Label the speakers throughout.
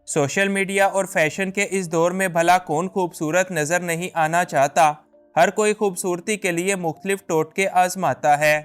Speaker 1: Social media और fashion के इस दौर में भला कौन खूबसूरत नज़र नहीं आना चाहता। हर कोई खूबसूरती के लिए मुख्तलिफ टोटके आजमाता है।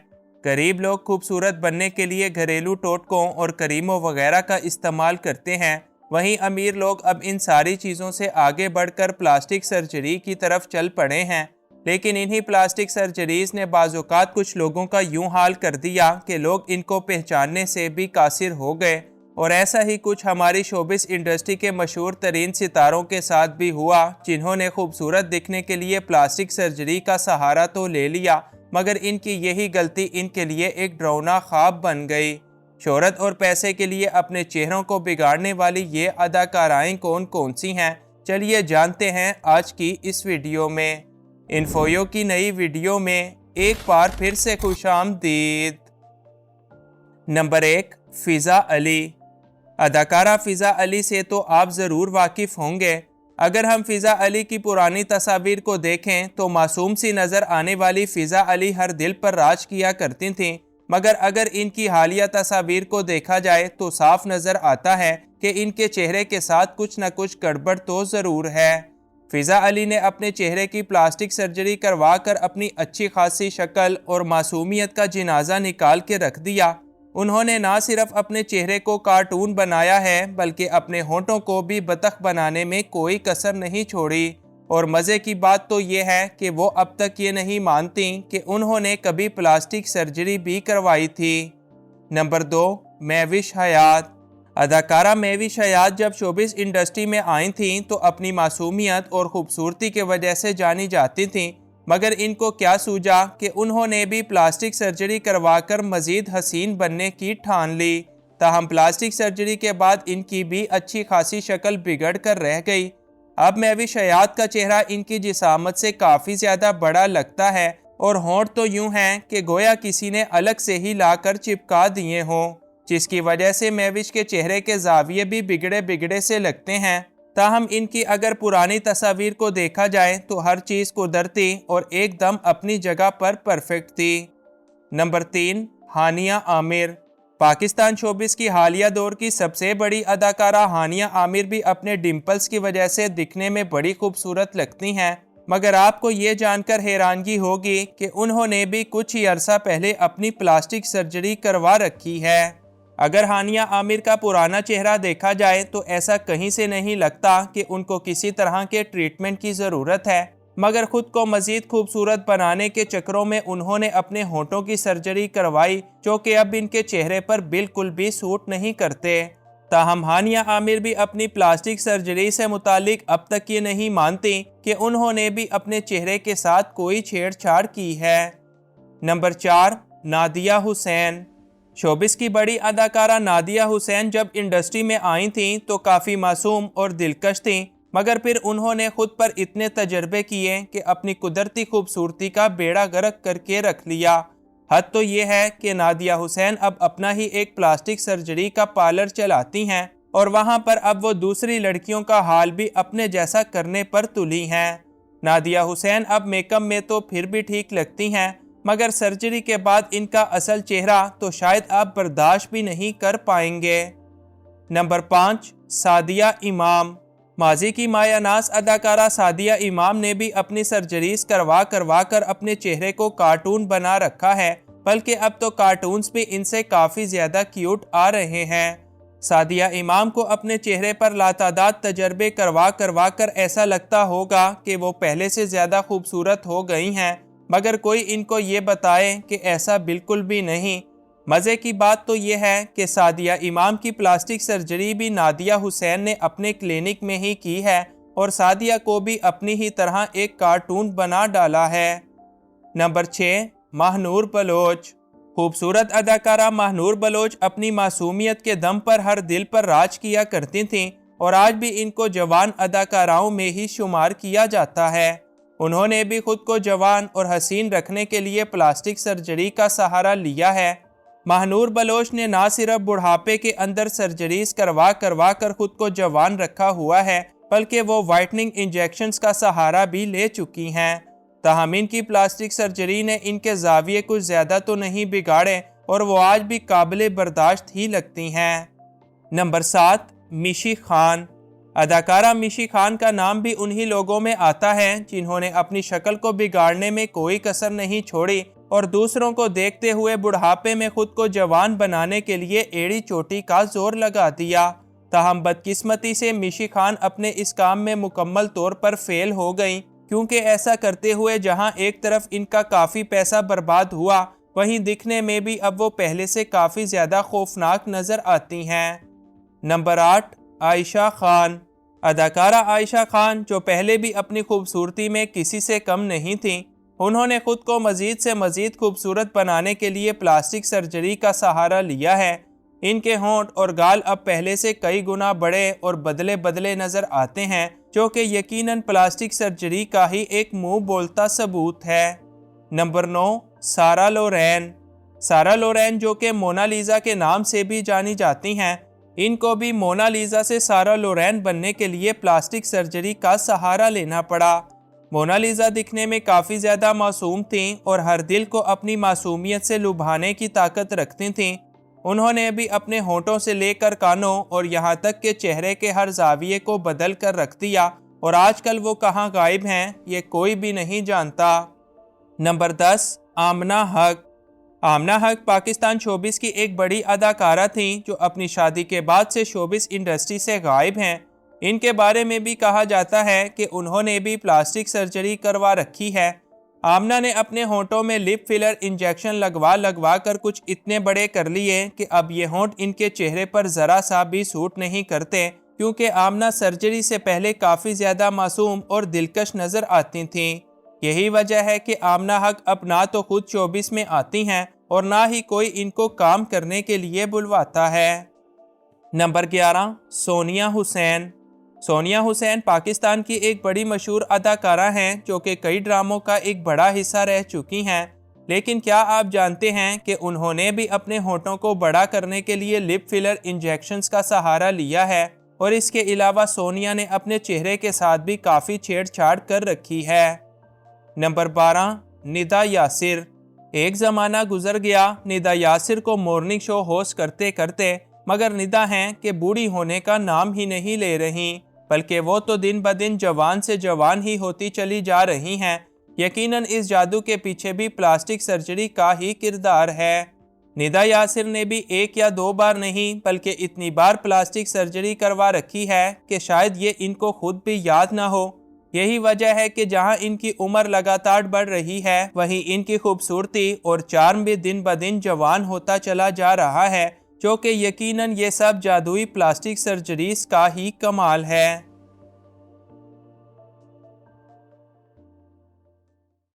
Speaker 1: गरीब लोग खूबसूरत बनने के लिए घरेलू टोटकों और क्रीमों वगैरह का इस्तेमाल करते हैं। वहीं अमीर लोग अब इन सारी चीज़ों से आगे बढ़कर प्लास्टिक सर्जरी की तरफ चल पड़े हैं। लेकिन इन्हीं प्लास्टिक सर्जरीज ने बाज़ौक़ात कुछ लोगों का यूं हाल कर दिया कि लोग इनको पहचानने से भी कासिर हो गए। और ऐसा ही कुछ हमारी शोबिस इंडस्ट्री के मशहूर तरीन सितारों के साथ भी हुआ, जिन्होंने खूबसूरत दिखने के लिए प्लास्टिक सर्जरी का सहारा तो ले लिया, मगर इनकी यही गलती इनके लिए एक डरावना ख्वाब बन गई। शोहरत और पैसे के लिए अपने चेहरों को बिगाड़ने वाली ये अदाकाराएं कौन कौन सी हैं, चलिए जानते हैं आज की इस वीडियो में। इन्फोयो की नई वीडियो में एक बार फिर से खुशामदीद। नंबर 1, फ़िज़ा अली। अदाकारा फ़िज़ा अली से तो आप ज़रूर वाकिफ़ होंगे। अगर हम फ़िज़ा अली की पुरानी तस्वीर को देखें तो मासूम सी नज़र आने वाली फ़िज़ा अली हर दिल पर राज किया करती थीं, मगर अगर इनकी हालिया तस्वीर को देखा जाए तो साफ नज़र आता है कि इनके चेहरे के साथ कुछ न कुछ गड़बड़ तो ज़रूर है। फ़िज़ा अली ने अपने चेहरे की प्लास्टिक सर्जरी करवा कर अपनी अच्छी खासी शक्ल और मासूमियत का जिनाजा निकाल के रख दिया। उन्होंने ना सिर्फ अपने चेहरे को कार्टून बनाया है, बल्कि अपने होंठों को भी बतख बनाने में कोई कसर नहीं छोड़ी। और मज़े की बात तो ये है कि वो अब तक ये नहीं मानती कि उन्होंने कभी प्लास्टिक सर्जरी भी करवाई थी। नंबर 2, महविश हयात। अदाकारा महविश हयात जब शोबिस इंडस्ट्री में आई थीं तो अपनी मासूमियत और ख़ूबसूरती के वजह से जानी जाती थीं, मगर इनको क्या सूझा कि उन्होंने भी प्लास्टिक सर्जरी करवाकर मज़ीद हसीन बनने की ठान ली। ताहम प्लास्टिक सर्जरी के बाद इनकी भी अच्छी खासी शक्ल बिगड़ कर रह गई। अब महविश हयात का चेहरा इनकी जिसामत से काफ़ी ज़्यादा बड़ा लगता है और होंठ तो यूं हैं कि गोया किसी ने अलग से ही लाकर चिपका दिए हों, जिसकी वजह से महविश के चेहरे के जाविये भी बिगड़े बिगड़े से लगते हैं। ताहम इनकी अगर पुरानी तस्वीर को देखा जाए तो हर चीज़ कुदरती और एकदम अपनी जगह पर परफेक्ट थी। नंबर 3, हानिया आमिर। पाकिस्तान शोबिस की हालिया दौर की सबसे बड़ी अदाकारा हानिया आमिर भी अपने डिम्पल्स की वजह से दिखने में बड़ी खूबसूरत लगती हैं, मगर आपको ये जानकर हैरानगी होगी कि उन्होंने भी कुछ ही अरसा पहले अपनी प्लास्टिक सर्जरी करवा रखी है। अगर हानिया आमिर का पुराना चेहरा देखा जाए तो ऐसा कहीं से नहीं लगता कि उनको किसी तरह के ट्रीटमेंट की ज़रूरत है, मगर ख़ुद को मज़ीद खूबसूरत बनाने के चक्करों में उन्होंने अपने होंठों की सर्जरी करवाई, जो कि अब इनके चेहरे पर बिल्कुल भी सूट नहीं करते। ताहम हानिया आमिर भी अपनी प्लास्टिक सर्जरी से मुतालिक अब तक ये नहीं मानती कि उन्होंने भी अपने चेहरे के साथ कोई छेड़छाड़ की है। नंबर 4, नादिया हुसैन। शोबिस की बड़ी अदाकारा नादिया हुसैन जब इंडस्ट्री में आई थीं तो काफ़ी मासूम और दिलकश थीं, मगर फिर उन्होंने खुद पर इतने तजर्बे किए कि अपनी कुदरती खूबसूरती का बेड़ा गर्क करके रख लिया। हद तो ये है कि नादिया हुसैन अब अपना ही एक प्लास्टिक सर्जरी का पार्लर चलाती हैं और वहाँ पर अब वो दूसरी लड़कियों का हाल भी अपने जैसा करने पर तुली हैं। नादिया हुसैन अब मेकअप में तो फिर भी ठीक लगती हैं, मगर सर्जरी के बाद इनका असल चेहरा तो शायद आप बर्दाश्त भी नहीं कर पाएंगे। नंबर 5, सादिया इमाम। माजी की मायानाज अदाकारा सादिया इमाम ने भी अपनी सर्जरीज करवा कर अपने चेहरे को कार्टून बना रखा है, बल्कि अब तो कार्टून्स भी इनसे काफ़ी ज़्यादा क्यूट आ रहे हैं। सादिया इमाम को अपने चेहरे पर लातादाद तजर्बे करवा कर ऐसा लगता होगा कि वो पहले से ज़्यादा खूबसूरत हो गई हैं, मगर कोई इनको ये बताए कि ऐसा बिल्कुल भी नहीं। मज़े की बात तो ये है कि सादिया इमाम की प्लास्टिक सर्जरी भी नादिया हुसैन ने अपने क्लिनिक में ही की है और सादिया को भी अपनी ही तरह एक कार्टून बना डाला है। नंबर 6, महानूर बलोच। खूबसूरत अदाकारा महानूर बलोच अपनी मासूमियत के दम पर हर दिल पर राज किया करती थीं और आज भी इनको जवान अदाकाराओं में ही शुमार किया जाता है। उन्होंने भी खुद को जवान और हसीन रखने के लिए प्लास्टिक सर्जरी का सहारा लिया है। महानूर बलोच ने ना सिर्फ बुढ़ापे के अंदर सर्जरीज करवा कर खुद को जवान रखा हुआ है, बल्कि वो वाइटनिंग इंजेक्शंस का सहारा भी ले चुकी हैं। ताहम इनकी प्लास्टिक सर्जरी ने इनके जाविये कुछ ज़्यादा तो नहीं बिगाड़े और वो आज भी काबिल बर्दाश्त ही लगती हैं। नंबर 7, मिशी खान। اداکارہ میشی خان کا نام بھی انہی لوگوں میں آتا ہے جنہوں نے اپنی شکل کو بگاڑنے میں کوئی کسر نہیں چھوڑی اور دوسروں کو دیکھتے ہوئے بڑھاپے میں خود کو جوان بنانے کے لیے ایڑی چوٹی کا زور لگا دیا۔ تاہم بدقسمتی سے میشی خان اپنے اس کام میں مکمل طور پر فیل ہو گئیں، کیونکہ ایسا کرتے ہوئے جہاں ایک طرف ان کا کافی پیسہ برباد ہوا، وہیں دکھنے میں بھی اب وہ پہلے سے کافی زیادہ خوفناک نظر آتی ہیں۔ نمبر 8، عائشہ خان۔ اداکارہ عائشہ خان، جو پہلے بھی اپنی خوبصورتی میں کسی سے کم نہیں تھیں، انہوں نے خود کو مزید سے مزید خوبصورت بنانے کے لیے پلاسٹک سرجری کا سہارا لیا ہے۔ ان کے ہونٹ اور گال اب پہلے سے کئی گنا بڑے اور بدلے نظر آتے ہیں، جو کہ یقیناً پلاسٹک سرجری کا ہی ایک منہ بولتا ثبوت ہے۔ نمبر 9، سارہ لورین۔ سارہ لورین، جو کہ مونا لیزا کے نام سے بھی جانی جاتی ہیں، ان کو بھی مونا لیزا سے سارہ لورین بننے کے لیے پلاسٹک سرجری کا سہارا لینا پڑا۔ مونا لیزا دکھنے میں کافی زیادہ معصوم تھیں اور ہر دل کو اپنی معصومیت سے لبھانے کی طاقت رکھتی تھیں۔ انہوں نے بھی اپنے ہونٹوں سے لے کر کانوں اور یہاں تک کہ چہرے کے ہر زاویے کو بدل کر رکھ دیا، اور آج کل وہ کہاں غائب ہیں یہ کوئی بھی نہیں جانتا۔ نمبر 10، آمنہ حق۔ آمنہ حق پاکستان شوبز کی ایک بڑی اداکارہ تھیں جو اپنی شادی کے بعد سے شوبز انڈسٹری سے غائب ہیں۔ ان کے بارے میں بھی کہا جاتا ہے کہ انہوں نے بھی پلاسٹک سرجری کروا رکھی ہے۔ آمنہ نے اپنے ہونٹوں میں لپ فلر انجیکشن لگوا کر کچھ اتنے بڑے کر لیے کہ اب یہ ہونٹ ان کے چہرے پر ذرا سا بھی سوٹ نہیں کرتے، کیونکہ آمنہ سرجری سے پہلے کافی زیادہ معصوم اور دلکش نظر آتی تھیں۔ یہی وجہ ہے کہ آمنہ حق اب نہ تو خود شوبز میں آتی ہیں اور نہ ہی کوئی ان کو کام کرنے کے لیے بلواتا ہے۔ نمبر 11، سونیا حسین۔ سونیا حسین پاکستان کی ایک بڑی مشہور اداکارہ ہیں جو کہ کئی ڈراموں کا ایک بڑا حصہ رہ چکی ہیں، لیکن کیا آپ جانتے ہیں کہ انہوں نے بھی اپنے ہونٹوں کو بڑا کرنے کے لیے لپ فلر انجیکشنز کا سہارا لیا ہے، اور اس کے علاوہ سونیا نے اپنے چہرے کے ساتھ بھی کافی چھیڑ چھاڑ کر رکھی ہے۔ نمبر 12، ندا یاسر۔ ایک زمانہ گزر گیا ندا یاسر کو مارننگ شو ہوسٹ کرتے کرتے، مگر ندا ہیں کہ بوڑھی ہونے کا نام ہی نہیں لے رہی، بلکہ وہ تو دن بدن جوان سے جوان ہی ہوتی چلی جا رہی ہیں۔ یقیناً اس جادو کے پیچھے بھی پلاسٹک سرجری کا ہی کردار ہے۔ ندا یاسر نے بھی 1 یا 2 بار نہیں بلکہ اتنی بار پلاسٹک سرجری کروا رکھی ہے کہ شاید یہ ان کو خود بھی یاد نہ ہو۔ یہی وجہ ہے کہ جہاں ان کی عمر لگاتار بڑھ رہی ہے، وہیں ان کی خوبصورتی اور چارم بھی دن بدن جوان ہوتا چلا جا رہا ہے، جو کہ یقیناً یہ سب جادوئی پلاسٹک سرجریز کا ہی کمال ہے۔